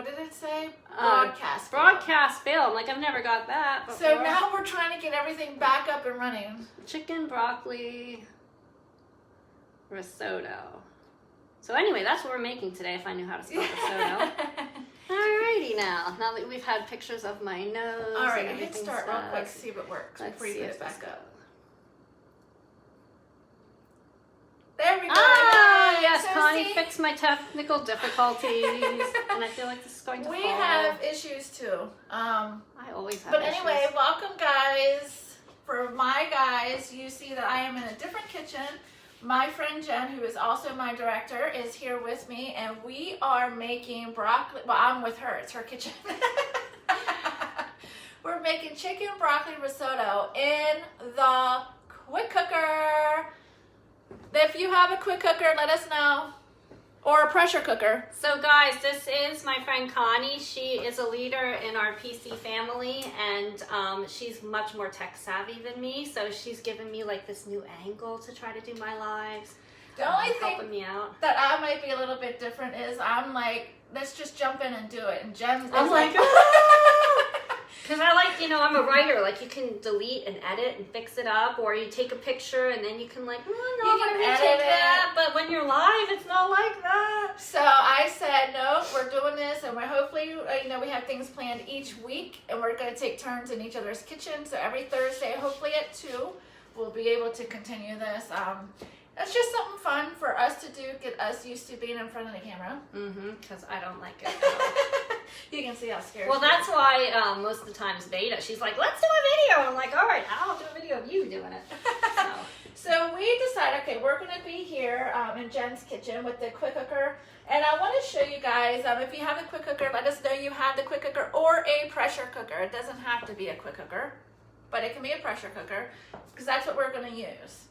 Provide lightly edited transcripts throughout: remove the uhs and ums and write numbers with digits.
what did it say? Broadcast fail. Broadcast fail. I'm like, I've never got that before. So now we're trying to get everything back up and running. Chicken broccoli risotto. So anyway, that's what we're making today, if I knew how to spell risotto. Alrighty now that we've had pictures of my nose. All right, and hit start real quick, see if it works before you get it back up. There we go. Ah, yes, so Connie see, fixed my technical difficulties, and I feel like this is going to fall. We have issues too. I always have But issues. anyway, welcome guys. For my guys, you see that I am in a different kitchen. My friend Jen, who is also my director, is here with me, and we are making broccoli. Well, I'm with her. It's her kitchen. We're making chicken broccoli risotto in the quick cooker. If you have a quick cooker, let us know. Or a pressure cooker. So guys, this is my friend Connie. She is a leader in our PC family, and she's much more tech savvy than me. So she's given me like this new angle to try to do my lives. The only helping me out. that I might be a little bit different is I'm like, let's just jump in and do it. And Jen's I'm like, because I like, I'm a writer. Like, you can delete and edit and fix it up, or you take a picture and then you can like, you can edit take it. that. But when you're live, it's not like that. So I said, no, we're doing this, and we're hopefully, we have things planned each week, and we're going to take turns in each other's kitchen. So every Thursday, hopefully at 2, we'll be able to continue this. It's just something fun for us to do, get us used to being in front of the camera. Because I don't like it. You can see how scared. Well, that's why most of the times Veda, she's like, let's do a video. And I'm like, all right, I'll do a video of you doing it. So we decided, okay, we're going to be here in Jen's kitchen with the quick cooker. And I want to show you guys, if you have the quick cooker, let us know you have the quick cooker or a pressure cooker. It doesn't have to be a quick cooker, but it can be a pressure cooker because that's what we're going to use.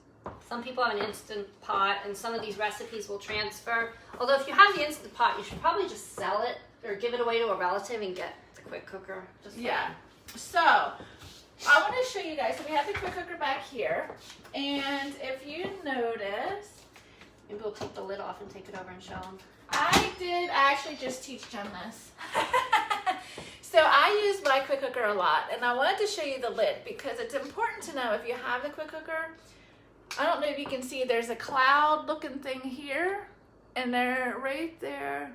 Some people have an Instant Pot, and some of these recipes will transfer. Although if you have the Instant Pot, you should probably just sell it or give it away to a relative and get the quick cooker. Yeah. So I want to show you guys. So we have the quick cooker back here, and if you notice, maybe we'll take the lid off and take it over and show them. I did actually just teach Jen this. So I use my quick cooker a lot, and I wanted to show you the lid because it's important to know if you have the quick cooker. I don't know if you can see, there's a cloud looking thing here, and they're right there.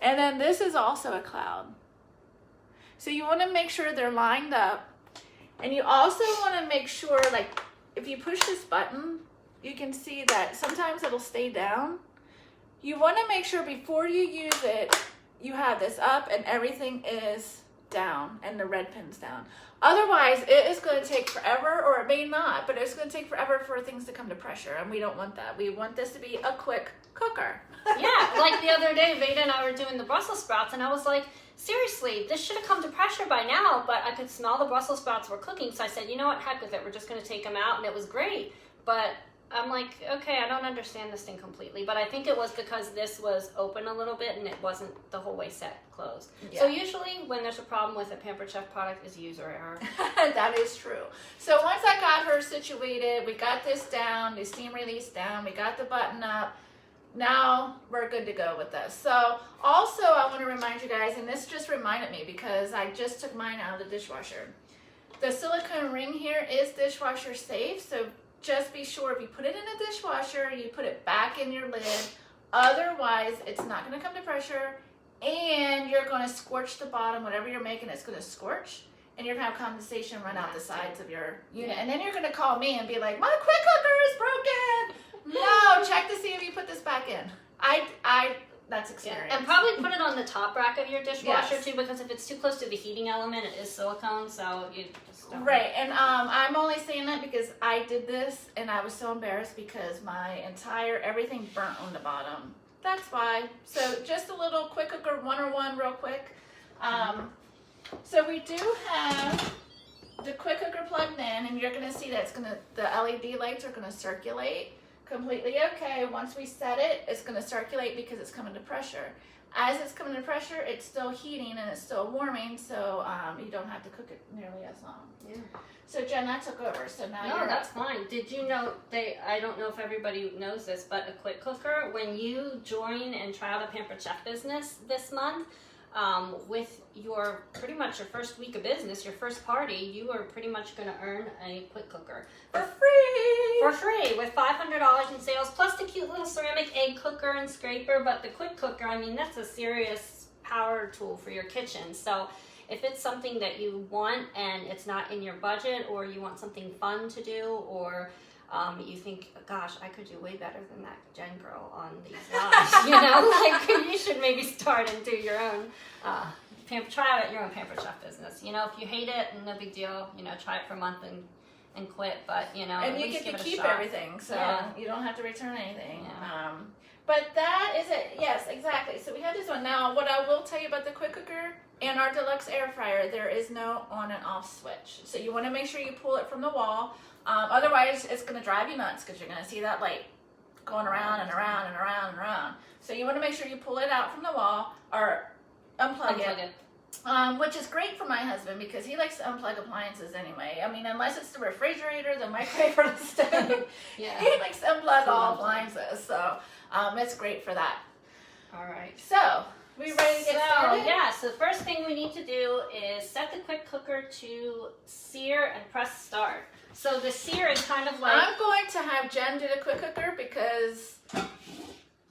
And then this is also a cloud. So you want to make sure they're lined up. And you also want to make sure, like, if you push this button, you can see that sometimes it'll stay down. You want to make sure before you use it, you have this up and everything is down and the red pin's down. Otherwise, it is going to take forever, or it may not, but it's going to take forever for things to come to pressure, and we don't want that. We want this to be a quick cooker. Yeah, like the other day, Veda and I were doing the Brussels sprouts, and I was like, seriously, this should have come to pressure by now, but I could smell the Brussels sprouts were cooking, so I said, you know what, heck with it, we're just going to take them out, and it was great. But I'm like, okay, I don't understand this thing completely, but I think it was because this was open a little bit and it wasn't the whole way set closed. Yeah. So usually when there's a problem with a Pampered Chef product, is user error. That is true. So once I got her situated, we got this down, the steam release down, we got the button up. Now we're good to go with this. So also I want to remind you guys, and this just reminded me because I just took mine out of the dishwasher. The silicone ring here is dishwasher safe, so just be sure if you put it in a dishwasher, you put it back in your lid. Otherwise, it's not going to come to pressure, and you're going to scorch the bottom. Whatever you're making, it's going to scorch, and you're going to have condensation run out the sides of your unit. And then you're going to call me and be like, my quick cooker is broken. No, check to see if you put this back in. That's experience. Yeah. And probably put it on the top rack of your dishwasher yes. too, because if it's too close to the heating element, it is silicone, so you just don't. Right, and I'm only saying that because I did this and I was so embarrassed because my everything burnt on the bottom. That's why. So just a little quick cooker 101 real quick. So we do have the quick cooker plugged in, and you're gonna see that the LED lights are gonna circulate. completely okay. Once we set it, it's going to circulate because it's coming to pressure. As it's coming to pressure, it's still heating and it's still warming, so you don't have to cook it nearly as long. Yeah. So Jen, that took over. So now No, that's fine. Did you know I don't know if everybody knows this, but a quick cooker, when you join and try out a Pampered Chef business this month, with your pretty much your first week of business, your first party, you are pretty much going to earn a quick cooker for free. For free, with $500 in sales, plus the cute little ceramic egg cooker and scraper. But the quick cooker, I mean, that's a serious power tool for your kitchen. So if it's something that you want and it's not in your budget, or you want something fun to do, or you think, gosh, I could do way better than that Jen girl on these lives, like you should maybe start and do your own, try out your own Pampered Chef business. If you hate it, no big deal, try it for a month and quit, but and you get to keep everything, so you don't have to return anything. Yeah. But that is it. Yes, exactly. So we have this one. Now, what I will tell you about the quick cooker and our deluxe air fryer, there is no on and off switch. So you want to make sure you pull it from the wall. Otherwise, it's going to drive you nuts because you're going to see that light going around and around and around and around. So you want to make sure you pull it out from the wall or unplug it. Which is great for my husband because he likes to unplug appliances anyway. I mean, unless it's the refrigerator, the microwave, or the stove. Yeah. He likes to unplug all appliances. So it's great for that. All right. So, we ready to get started? Yeah, so the first thing we need to do is set the quick cooker to sear and press start. So the sear is kind of like... I'm going to have Jen do the quick cooker because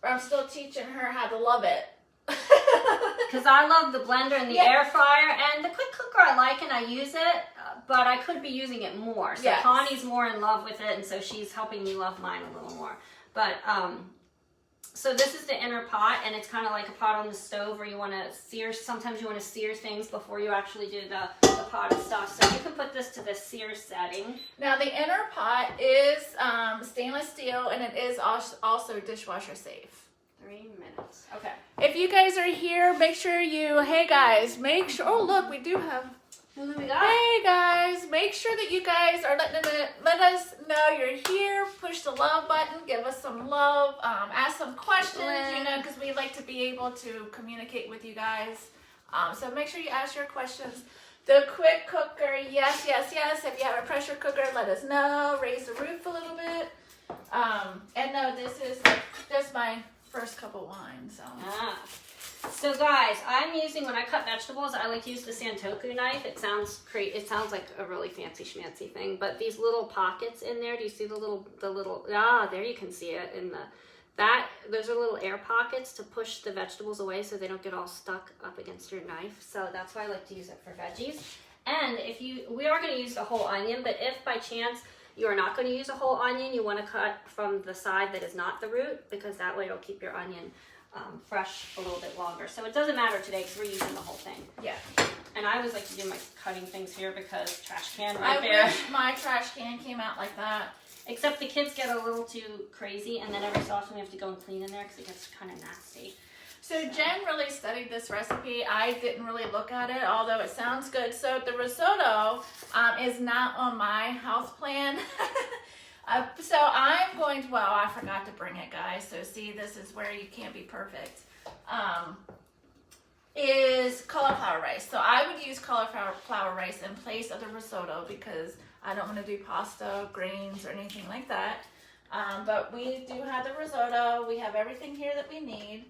I'm still teaching her how to love it. Because I love the blender and the air fryer, and the quick cooker I like and I use it, but I could be using it more. So Connie's more in love with it, and so she's helping me love mine a little more. But so this is the inner pot, and it's kind of like a pot on the stove where you want to sear. Sometimes you want to sear things before you actually do the pot and stuff. So you can put this to the sear setting. Now the inner pot is stainless steel, and it is also dishwasher safe. 3 minutes. Okay. If you guys are here, make sure hey guys, make sure, oh look, we do have, who do we got? Hey guys, make sure that you guys are let us know you're here, push the love button, give us some love, ask some questions, because we like to be able to communicate with you guys. So make sure you ask your questions. The quick cooker, yes. If you have a pressure cooker, let us know, raise the roof a little bit. And no, this is just my first cup of wine, so. So guys, I'm using, when I cut vegetables, I like to use the Santoku knife. It sounds like a really fancy schmancy thing, but these little pockets in there, do you see the little, there you can see it in those are little air pockets to push the vegetables away so they don't get all stuck up against your knife. So that's why I like to use it for veggies. And we are going to use the whole onion, but if by chance you are not going to use a whole onion, you want to cut from the side that is not the root, because that way it'll keep your onion fresh a little bit longer. So it doesn't matter today because we're using the whole thing. Yeah. And I always like to do my cutting things here because trash can I there. wish my trash can came out like that. Except the kids get a little too crazy, and then every so often we have to go and clean in there because it gets kind of nasty. So Jen really studied this recipe. I didn't really look at it, although it sounds good. So the risotto is not on my house plan. So I'm going to, I forgot to bring it, guys. So see, this is where you can't be perfect. Is cauliflower rice. So I would use cauliflower rice in place of the risotto because I don't want to do pasta, grains, or anything like that. But we do have the risotto. We have everything here that we need.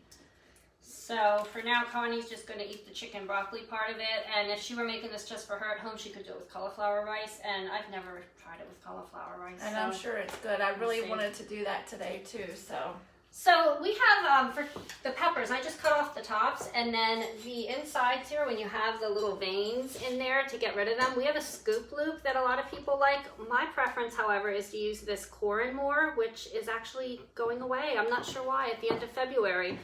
So for now, Connie's just going to eat the chicken broccoli part of it. And if she were making this just for her at home, she could do it with cauliflower rice. And I've never tried it with cauliflower rice. And I'm sure it's good. I really wanted to do that today too. So we have, for the peppers, I just cut off the tops, and then the insides here, when you have the little veins in there to get rid of them, we have a scoop loop that a lot of people like. My preference, however, is to use this Core and More, which is actually going away. I'm not sure why, at the end of February.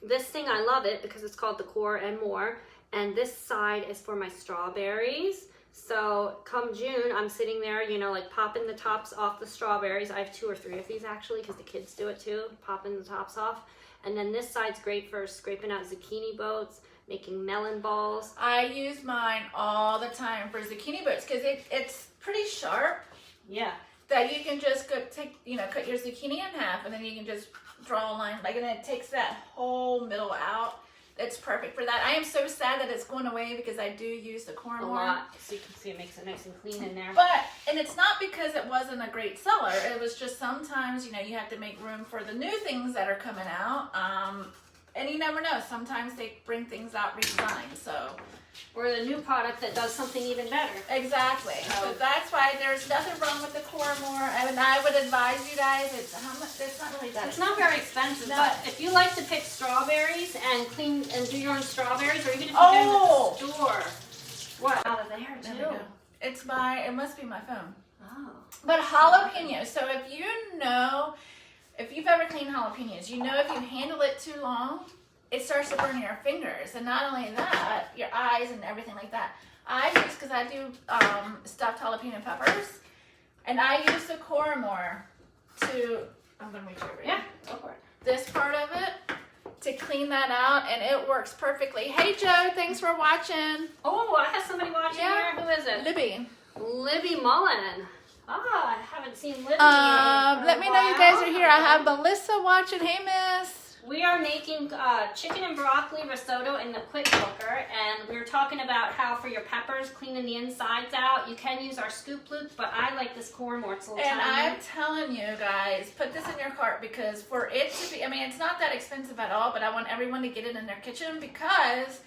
This thing, I love it because it's called the Core and More, and this side is for my strawberries. So come June, I'm sitting there, like popping the tops off the strawberries. I have 2 or 3 of these actually because the kids do it too, popping the tops off. And then this side's great for scraping out zucchini boats, making melon balls. I use mine all the time for zucchini boats because it's pretty sharp. Yeah. that you can just cut your zucchini in half, and then you can just draw a line, and it takes that whole middle out. It's perfect for that. I am so sad that it's going away because I do use the corn a more. lot. So you can see it makes it nice and clean in there. And it's not because it wasn't a great seller. It was just sometimes, you have to make room for the new things that are coming out. And you never know. Sometimes they bring things out redesigned, so. Or the new product that does something even better. Exactly. So that's why there's nothing wrong with the Coremore. And I would advise you guys, it's not really that It's not very expensive, No. but if you like to pick strawberries and clean and do your own strawberries, or even if you go to the store, what? Out of there There we too. go. It must be my phone. Oh. But jalapenos. So if you've ever cleaned jalapenos, if you handle it too long, it starts to burn your fingers. And not only that, your eyes and everything like that. Because I do stuffed jalapeno peppers, and I use the Coremore I'm going to reach over here. Yeah, go for it. This part of it to clean that out, and it works perfectly. Hey, Joe, thanks for watching. Oh, I have somebody watching here. Who is it? Libby Mullen. I haven't seen Libby. Let me know you guys are here. I have Melissa watching. Hey, Miss. We are making chicken and broccoli risotto in the quick cooker, and we were talking about how for your peppers, cleaning the insides out, you can use our scoop loop, but I like this Coremore. It's a little And tiny. I'm telling you guys, put this in your cart, because for it to be, it's not that expensive at all, but I want everyone to get it in their kitchen, because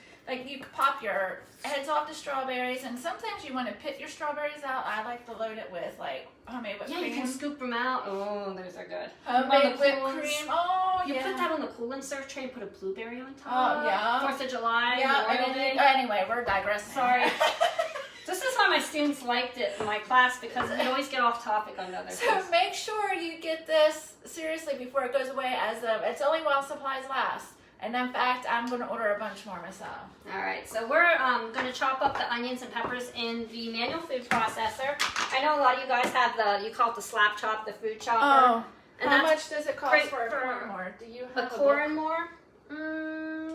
you could pop your heads off the strawberries, and sometimes you want to pit your strawberries out. I like to load it with homemade whipped cream. You can scoop them out. Oh, those are good. Homemade whipped cream. Oh, You yeah. put that on the cool and serve tray and put a blueberry on top. Oh, yeah. 4th of July. Yeah. Memorial Day. Anyway, we're digressing. Sorry. This is why my students liked it in my class, because we always get off topic on other So things. make sure you get this seriously before it goes away. It's only while supplies last. And in fact, I'm going to order a bunch more myself. All right, so we're going to chop up the onions and peppers in the manual food processor. I know a lot of you guys have you call it the slap chop, the food chopper. Oh, and how that's much does it cost great for a for Coremore? Do you a have Coremore?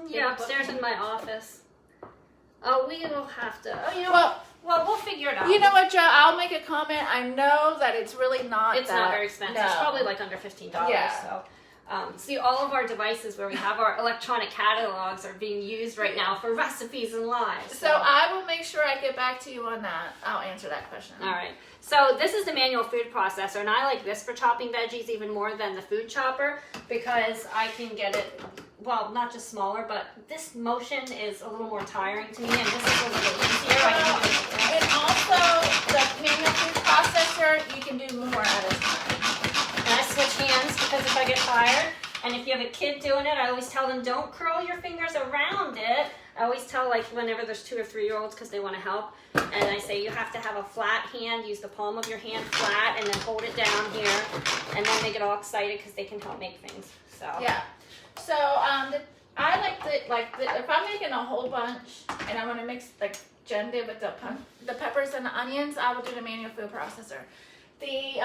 Yeah, Yeah, upstairs in my office. Oh, we will have to. Oh, well, we'll figure it out. You know what, Joe? I'll make a comment. I know that it's really not. It's not very expensive. No. It's probably like under $15. Yeah. So. See, all of our devices where we have our electronic catalogs are being used right now for recipes and lives. So I will make sure I get back to you on that. I'll answer that question. All right. So this is the manual food processor, and I like this for chopping veggies even more than the food chopper, because I can get it, well, not just smaller, but this motion is a little more tiring to me, and this is a little easier. And also, the manual food processor, you can do more at a time. And I switch hands because if I get tired, and if you have a kid doing it, I always tell them don't curl your fingers around it. I always tell, whenever there's 2 or 3-year-olds, because they want to help, and I say you have to have a flat hand, use the palm of your hand flat, and then hold it down here, and then they get all excited because they can help make things. So Yeah. So I if I'm making a whole bunch and I want to mix Jen did with the peppers and the onions, I will do the manual food processor. The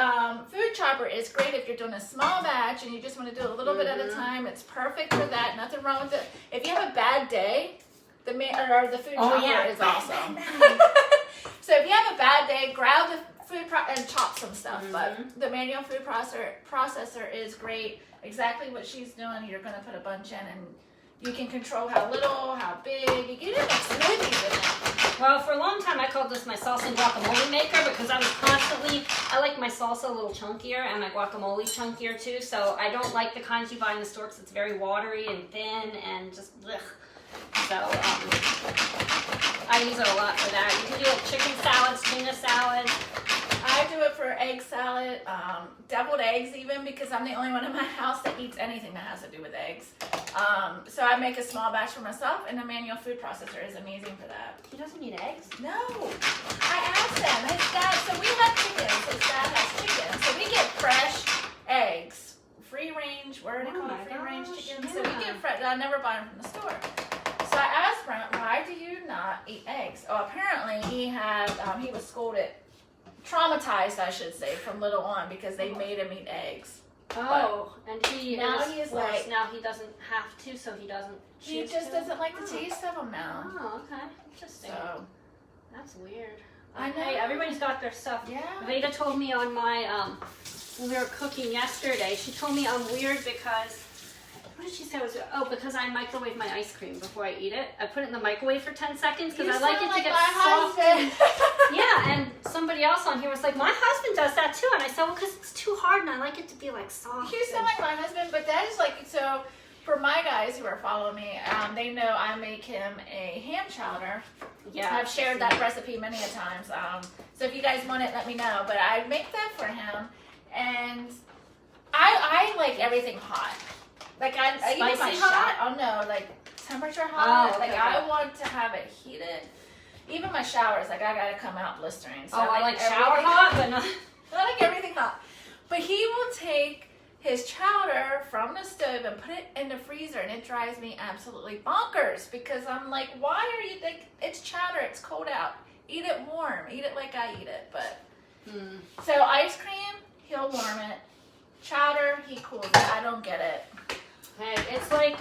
food chopper is great if you're doing a small batch and you just want to do a little bit at a time. It's perfect for that. Nothing wrong with it. If you have a bad day, the food chopper is awesome. So if you have a bad day, grab the food and chop some stuff. But the manual food processor is great. Exactly what she's doing. You're going to put a bunch in, and you can control how little, how big. You can even make smoothies in it. Well, for a long time I called this my salsa and guacamole maker, because I like my salsa a little chunkier and my guacamole chunkier too, so I don't like the kinds you buy in the store because it's very watery and thin and just blech. So I use it a lot for that. You can do it with chicken salads, tuna salads. I do it for egg salad, deviled eggs even, because I'm the only one in my house that eats anything that has to do with eggs. So I make a small batch for myself, and the manual food processor is amazing for that. He doesn't eat eggs? No. I asked him. His dad, so we have chickens. His dad has chickens. So we get fresh eggs. Free range, what are they called? Free range chickens. So we get fresh. I never buy them from the store. So I asked Brent, why do you not eat eggs? Oh, apparently he was scolded, traumatized, I should say, from little on, because they made him eat eggs. Oh, and now he is like, now he doesn't have to, so he doesn't. He just doesn't like the taste of them now. Oh, okay, interesting. So that's weird. I know. Hey, everybody's got their stuff. Yeah. Veda told me on my, when we were cooking yesterday, she told me I'm weird because, what did she say? Because I microwave my ice cream before I eat it. I put it in the microwave for 10 seconds because I like it to get soft. Yeah, and somebody else on here was like, my husband does that too. And I said, well, because it's too hard and I like it to be like soft. You sound like my husband, but that is like, so for my guys who are following me, they know I make him a ham chowder. Yeah. I've shared that recipe many a times. So if you guys want it, let me know. But I make that for him. And I like everything hot. Like even my hot? Oh no, like temperature hot. Oh, okay. Like I want to have it heated. Even my showers, like I gotta come out blistering. So I like shower everything hot, but not. I like everything hot. But he will take his chowder from the stove and put it in the freezer, and it drives me absolutely bonkers because I'm like, why are you like? It's chowder. It's cold out. Eat it warm. Eat it like I eat it. But so ice cream, he'll warm it. Chowder, he cools it. I don't get it. Hey, it's like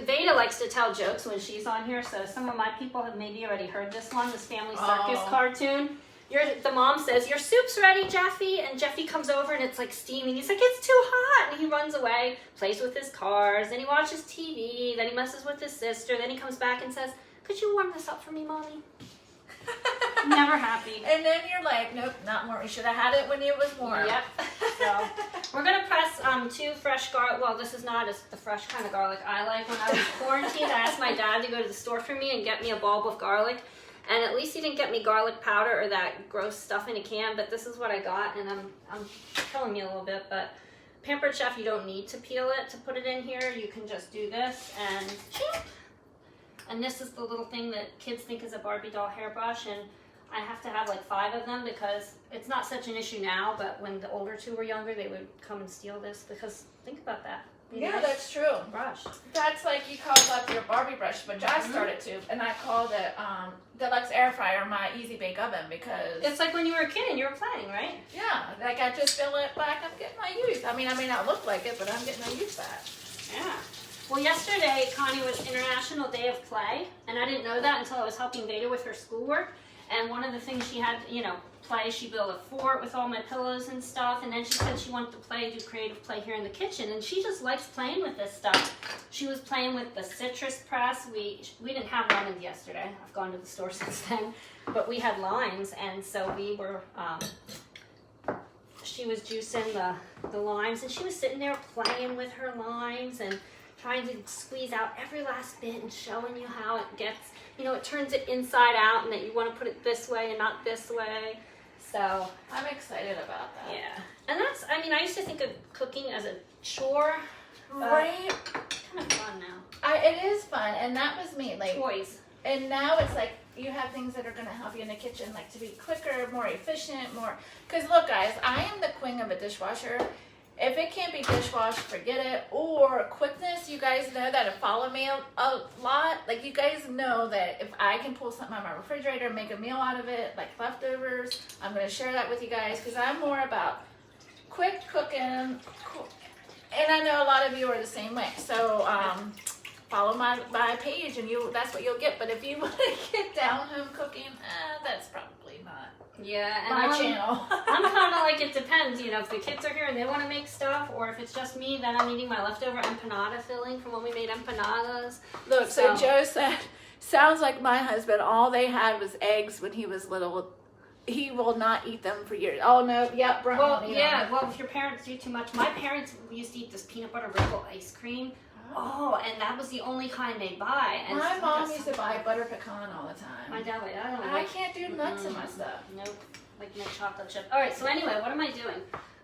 Veda likes to tell jokes when she's on here, so some of my people have maybe already heard this one, this Family Circus cartoon. The mom says, your soup's ready, Jeffy, and Jeffy comes over and it's like steaming. He's like, it's too hot, and he runs away, plays with his cars, then he watches TV, then he messes with his sister, then he comes back and says, could you warm this up for me, Mommy? Never happy. And then you're like, nope, not warm. You should have had it when it was warm. Yep. So we're gonna press 2 fresh garlic. Well, this is not the fresh kind of garlic I like. When I was quarantined, I asked my dad to go to the store for me and get me a bulb of garlic. And at least he didn't get me garlic powder or that gross stuff in a can. But this is what I got, and I'm killing me a little bit. But Pampered Chef, you don't need to peel it to put it in here. You can just do this and chink. And this is the little thing that kids think is a Barbie doll hairbrush, and I have to have like 5 of them because it's not such an issue now, but when the older 2 were younger, they would come and steal this because think about that. Yeah, that's true. Brush. That's like you call up your Barbie brush, which I started to, and I called it Deluxe Air Fryer my Easy Bake Oven because it's like when you were a kid and you were playing, right? Yeah, like I just fill it back. I'm getting my use. I mean, I may not look like it, but I'm getting my use back. Yeah. Well, yesterday, Connie was International Day of Play, and I didn't know that until I was helping Veda with her schoolwork. And one of the things she had, play, she built a fort with all my pillows and stuff, and then she said she wanted to do creative play here in the kitchen, and she just likes playing with this stuff. She was playing with the citrus press. We didn't have lemons yesterday. I've gone to the store since then, but we had limes, and so we were, she was juicing the limes, and she was sitting there playing with her limes and trying to squeeze out every last bit and showing you how it gets, it turns it inside out and that you want to put it this way and not this way. So I'm excited about that. Yeah. And I used to think of cooking as a chore. Right? Kind of fun now. It is fun, and that was me. Like toys. And now it's like you have things that are going to help you in the kitchen, like to be quicker, more efficient, more. Because look, guys, I am the queen of a dishwasher. If it can't be dishwashed, forget it. Or quickness, you guys know that if follow me a lot, like you guys know that if I can pull something out of my refrigerator and make a meal out of it, like leftovers, I'm going to share that with you guys because I'm more about quick cooking. And I know a lot of you are the same way. So follow my page and that's what you'll get. But if you want to get down home cooking, that's probably not. Yeah, and my channel. I'm kind of like, it depends, if the kids are here and they want to make stuff, or if it's just me, then I'm eating my leftover empanada filling from when we made empanadas. Look, so Joe said, sounds like my husband, all they had was eggs when he was little. He will not eat them for years. Oh, no, yep, Brian. Well, yeah, well, if your parents do too much. My parents used to eat this peanut butter wrinkle ice cream. Oh, and that was the only kind they'd buy. And my mom used to buy butter pecan all the time. My dad, I can't do nuts in my stuff. Nope, like my chocolate chip. All right, so anyway, what am I doing?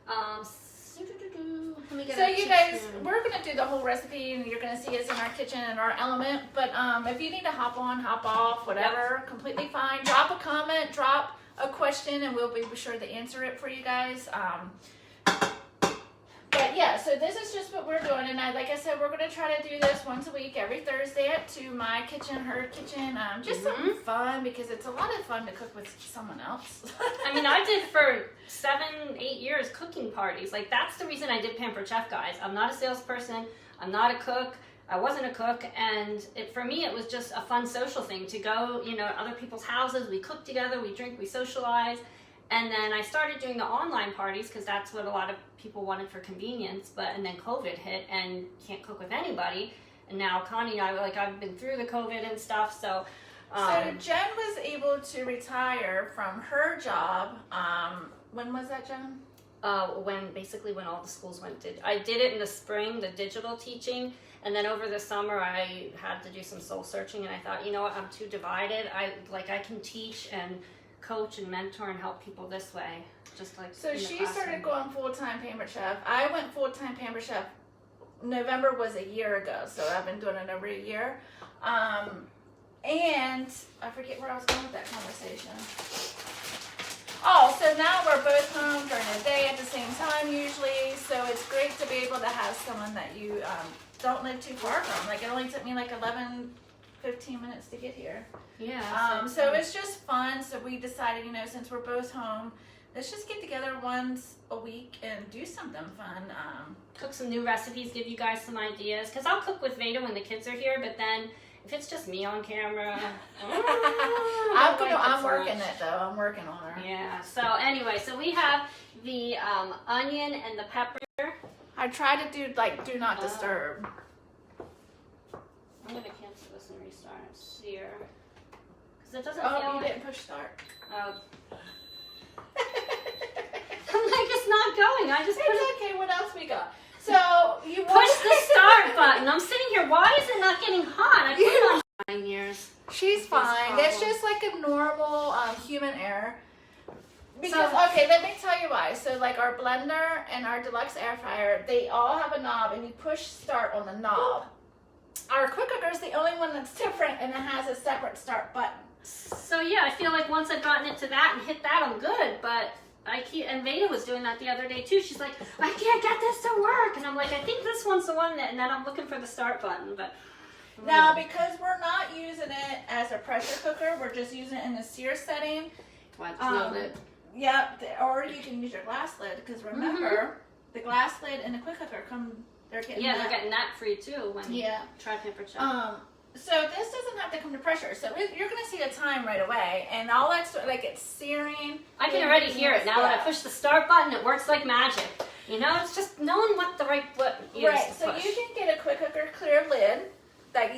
Let me get so you guys, we're going to do the whole recipe, and you're going to see us in our kitchen and our element. But if you need to hop on, hop off, whatever, completely fine. Drop a comment, drop a question, and we'll be sure to answer it for you guys. But yeah, so this is just what we're doing, and like I said, we're going to try to do this once a week, every Thursday at 2, my kitchen, her kitchen, just something fun, because it's a lot of fun to cook with someone else. I did for 7-8 years cooking parties. Like, that's the reason I did Pampered Chef, guys. I'm not a salesperson. I'm not a cook. I wasn't a cook, and for me, it was just a fun social thing to go, you know, to other people's houses. We cook together, we drink, we socialize. And then I started doing the online parties because that's what a lot of people wanted for convenience. And then COVID hit and can't cook with anybody. And now Connie and I, I've been through the COVID and stuff, so. So Jen was able to retire from her job. When was that, Jen? When all the schools I did it in the spring, the digital teaching, and then over the summer I had to do some soul searching, and I thought, you know what, I'm too divided. I can teach and coach and mentor and help people this way, just like. So she started going full-time pampered chef. I went full-time pampered chef. November was a year ago, so I've been doing it over a year. And I forget where I was going with that conversation. Oh, so now we're both home during the day at the same time usually, so it's great to be able to have someone that you don't live too far from. Like, it only took me like 15 minutes to get here. Yeah. So it's just fun. So we decided, you know, since we're both home, let's just get together once a week and do something fun. Cook some new recipes, give you guys some ideas. Because I'll cook with Veda when the kids are here, but then if it's just me on camera, I'm working it though. I'm working on her. Yeah. So anyway, so we have the onion and the pepper. I try to do do not disturb. I'm gonna cancel this and restart it. Sear. Because it doesn't Oh, feel. you didn't push start. Oh. I'm like, it's not going. I just It's okay. What else we got? So you push the start button. I'm sitting here. Why is it not getting hot? I put it on 9 years. She's fine. It's just like a normal human error. Because, okay, let me tell you why. So, like, our blender and our deluxe air fryer, they all have a knob, and you push start on the knob. Our quick cooker is the only one that's different, and it has a separate start button. So, yeah, I feel like once I've gotten it to that and hit that, I'm good. But and Veda was doing that the other day, too. She's like, I can't get this to work. And I'm like, I think this one's the one and then I'm looking for the start button. But now, because we're not using it as a pressure cooker, we're just using it in the sear setting. Yep, or you can use your glass lid, because remember, the glass lid and the quick cooker they're getting they're getting that free too when you try temperature. So this doesn't have to come to pressure. So you're going to see a time right away, and all that's like it's searing. I can already hear it now that I push the start button. It works like magic. You know, it's just knowing what the right button is. Right. To So push. you can get a quick cooker clear lid that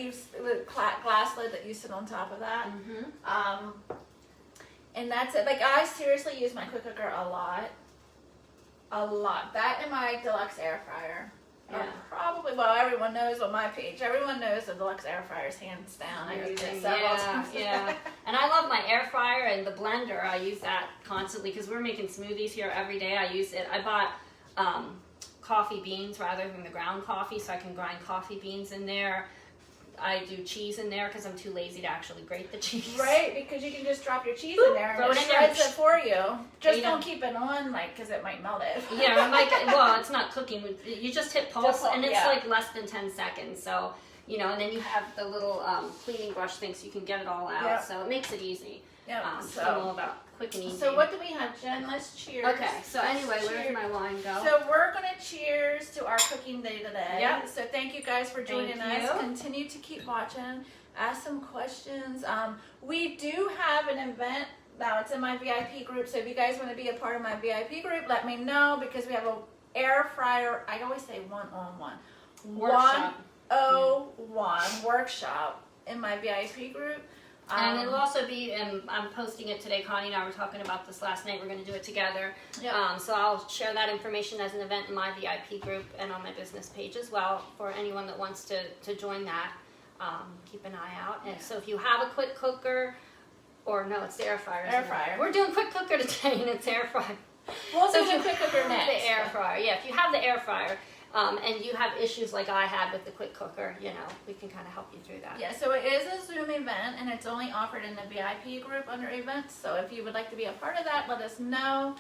glass lid that you sit on top of that. And that's it. Like, I seriously use my quick cooker a lot. That and my deluxe air fryer. Everyone knows on my page. Everyone knows the deluxe air fryer is hands down. I use it several times. Yeah. And I love my air fryer and the blender. I use that constantly because we're making smoothies here every day. I use it. I bought coffee beans rather than the ground coffee, so I can grind coffee beans in there. I do cheese in there because I'm too lazy to actually grate the cheese. Right, because you can just drop your cheese in there and it shreds it for you. Just don't keep it on, because it might melt it. Yeah, I'm like, well, it's not cooking. You just hit pulse, and it's like less than 10 seconds. So, you know, and then you have the little cleaning brush thing so you can get it all out. Yep. So it makes it easy. Yeah. So I'm all about quick and easy. So what do we have, Jen? Let's cheers. Okay. So anyway, where's my wine go? So we're gonna cheers to our cooking day today. Yep. So thank you guys for joining us. Continue to keep watching. Ask some questions. We do have an event now. It's in my VIP group. So if you guys want to be a part of my VIP group, let me know, because we have a air fryer. I always say 1-on-1 workshop. 101 workshop in my VIP group. And it'll also be, and I'm posting it today. Connie and I were talking about this last night. We're going to do it together. Yep. So I'll share that information as an event in my VIP group and on my business page as well for anyone that wants to join that. Keep an eye out. And so if you have a quick cooker, or no, it's the air fryer. Air fryer. We're doing quick cooker today, and it's air fryer. We'll do the quick cooker next. The air fryer. Yeah, if you have the air fryer. And you have issues like I had with the quick cooker, you know, we can kind of help you through that. Yeah, so it is a Zoom event, and it's only offered in the VIP group under events. So if you would like to be a part of that, let us know.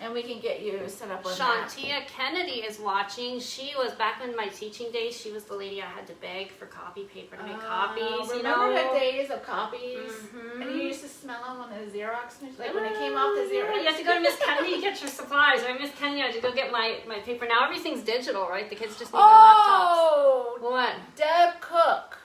and we can get you set up on that. Shantia Kennedy is watching. She was back in my teaching days. She was the lady I had to beg for copy paper to make copies. Remember the days of copies? And you used to smell them on the Xerox machine, like when it came off the Xerox. You have to go to Miss Kennedy to get your supplies. Right, Miss Kennedy, I had to go get my paper. Now everything's digital, right? The kids just need their laptops. Oh, What? Deb Cook.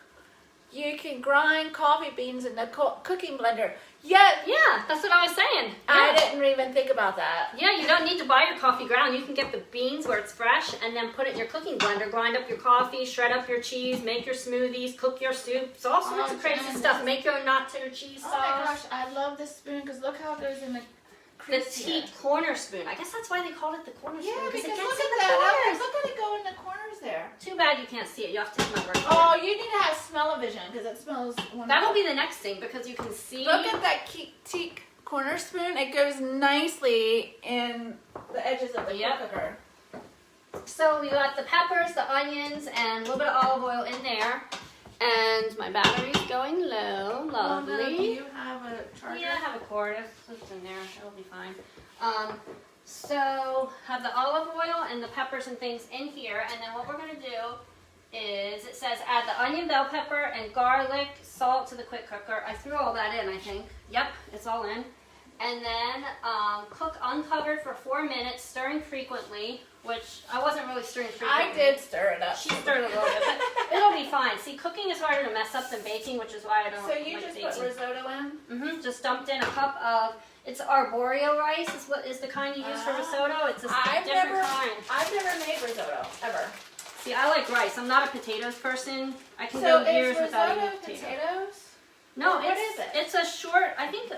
You can grind coffee beans in the cooking blender. Yeah, that's what I was saying. I didn't even think about that. Yeah, you don't need to buy your coffee ground. You can get the beans where it's fresh and then put it in your cooking blender, grind up your coffee, shred up your cheese, make your smoothies, cook your soups, all sorts of crazy stuff. Make your nacho cheese sauce. Oh my gosh, I love this spoon because look how it goes in the The teat corner spoon. I guess that's why they call it the corner spoon. Yeah, because it gets look in at the that. corners. Look at it go in the corners there. Too bad you can't see it. You have to take my word for Oh, it. you need to have smell-o-vision because it smells wonderful. That'll be the next thing because you can see. Look at that teak corner spoon. It goes nicely in the edges of the cooker. So we got the peppers, the onions, and a little bit of olive oil in there. And my battery's going low. Lovely. Well, do you have a charger? Yeah, I have a cord. It's in there. It'll be fine. So have the olive oil and the peppers and things in here. And then what we're going to do is, it says add the onion, bell pepper, and garlic, salt to the quick cooker. I threw all that in, I think. Yep, it's all in. And then cook uncovered for 4 minutes, stirring frequently, which I wasn't really stirring frequently. I did stir it up. She stirred a little bit, but it'll be fine. See, cooking is harder to mess up than baking, which is why I don't So you like just baking. put risotto in? Just dumped in a cup of, it's arborio rice is what is the kind you use for risotto. It's a different kind. I've never made risotto, ever. See, I like rice. I'm not a potatoes person. I can So go years is without risotto eating potato. potatoes? No, What is it? It's a short, I think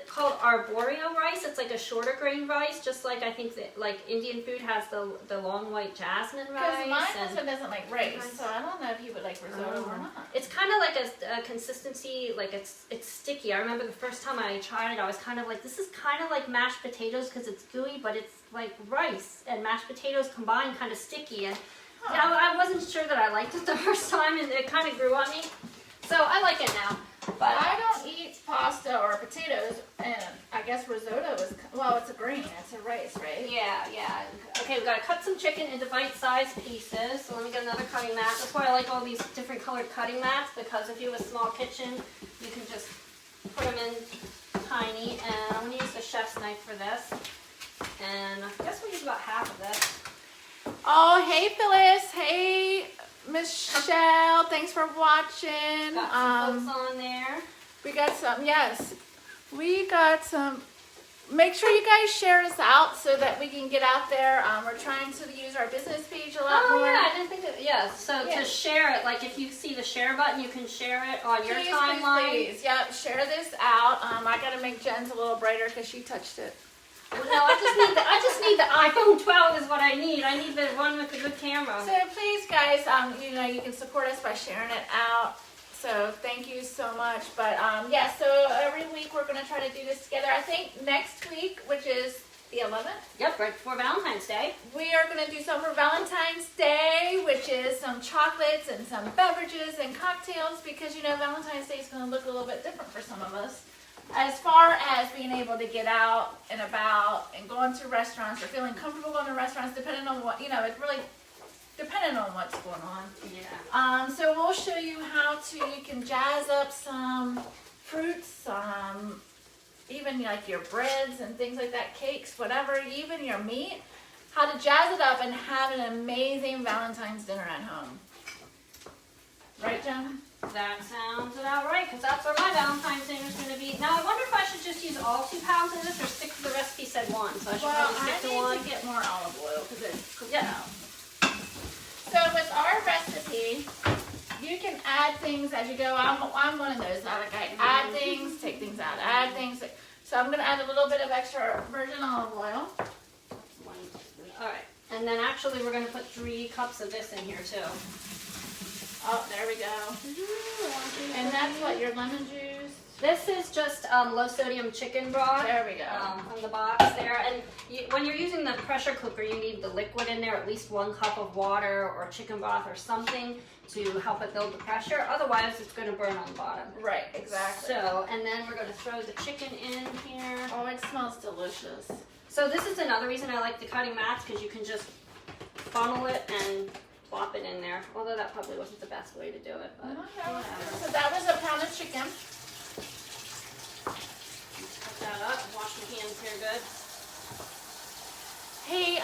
called arborio rice. It's like a shorter grain rice, just like I think that like Indian food has the long white jasmine rice. Because my husband doesn't like rice, so I don't know if he would like risotto or not. It's kind of like a consistency, like it's sticky. I remember the first time I tried it, I was kind of like, this is kind of like mashed potatoes because it's gooey, but it's like rice and mashed potatoes combined, kind of sticky. And I wasn't sure that I liked it the first time, and it kind of grew on me. So I like it now. But I don't eat pasta or potatoes, and I guess risotto is, well, it's a grain, it's a rice, right? Yeah. Okay, we've got to cut some chicken into bite-sized pieces. So let me get another cutting mat. That's why I like all these different colored cutting mats, because if you have a small kitchen, you can just put them in tiny. And I'm going to use the chef's knife for this. And I guess we'll use about half of this. Oh, hey Phyllis, hey Michelle, thanks for watching. Got some folks on there. We got some, yes. We got some. Make sure you guys share us out so that we can get out there. We're trying to use our business page a lot more. Yeah, I didn't think of, So to share it, like if you see the share button, you can share it on your timeline. Please. Yep, share this out. I got to make Jen's a little brighter because she touched it. No, I just need the iPhone 12 is what I need. I need the one with the good camera. So please, guys, you can support us by sharing it out. So thank you so much. But yeah, so every week we're going to try to do this together. I think next week, which is the 11th. Yep, right before Valentine's Day. We are going to do some for Valentine's Day, which is some chocolates and some beverages and cocktails, because Valentine's Day is going to look a little bit different for some of us. As far as being able to get out and about and going to restaurants or feeling comfortable going to restaurants, depending on what, it's really depending on what's going on. Yeah. So we'll show you how you can jazz up some fruits, even like your breads and things like that, cakes, whatever, even your meat, how to jazz it up and have an amazing Valentine's dinner at home. Right, Jen? That sounds about right, because that's where my Valentine's dinner is going to be. Now, I wonder if I should just use all 2 pounds of this or stick to the recipe said 1. So I should probably stick to 1. I need to get more olive oil because it's cooked out. So with our recipe, you can add things as you go. I'm one of those. I add things, take things out, add things. So I'm going to add a little bit of extra virgin olive oil. 1, 2, 3. All right. And then actually we're going to put 3 cups of this in here too. Oh, there we go. And that's what, your lemon juice? This is just low sodium chicken broth. There we go. From the box there. And when you're using the pressure cooker, you need the liquid in there, at least 1 cup of water or chicken broth or something to help it build the pressure. Otherwise, it's going to burn on the bottom. Right, exactly. So, and then we're going to throw the chicken in here. Oh, it smells delicious. So this is another reason I like the cutting mats, because you can just funnel it and plop it in there. Although that probably wasn't the best way to do it, but whatever. So that was a pound of chicken. Cut that up. Wash my hands here good. Hey,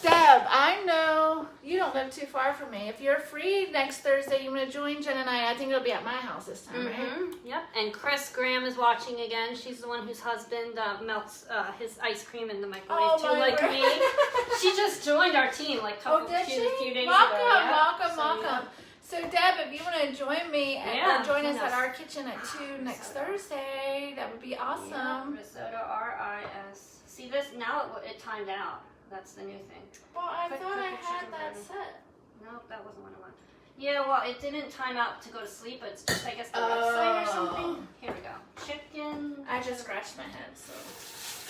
Deb, I know you don't live too far from me. If you're free next Thursday, you want to join Jen and I think it'll be at my house this time, right? Yep. And Chris Graham is watching again. She's the one whose husband melts his ice cream in the microwave too, like me. She just joined our team like a few days welcome, ago. Yeah. Welcome. Yeah. So Deb, if you want to join me or join us at our kitchen at 2 next Thursday, that would be awesome. Yeah. Risotto, R-I-S. See this? Now it timed out. That's the new thing. Well, I thought I had that set. Nope, that wasn't what I wanted. Yeah, well, it didn't time out to go to sleep, but it's just, I guess, the website or something. Here we go. Chicken. I just scratched my head, so.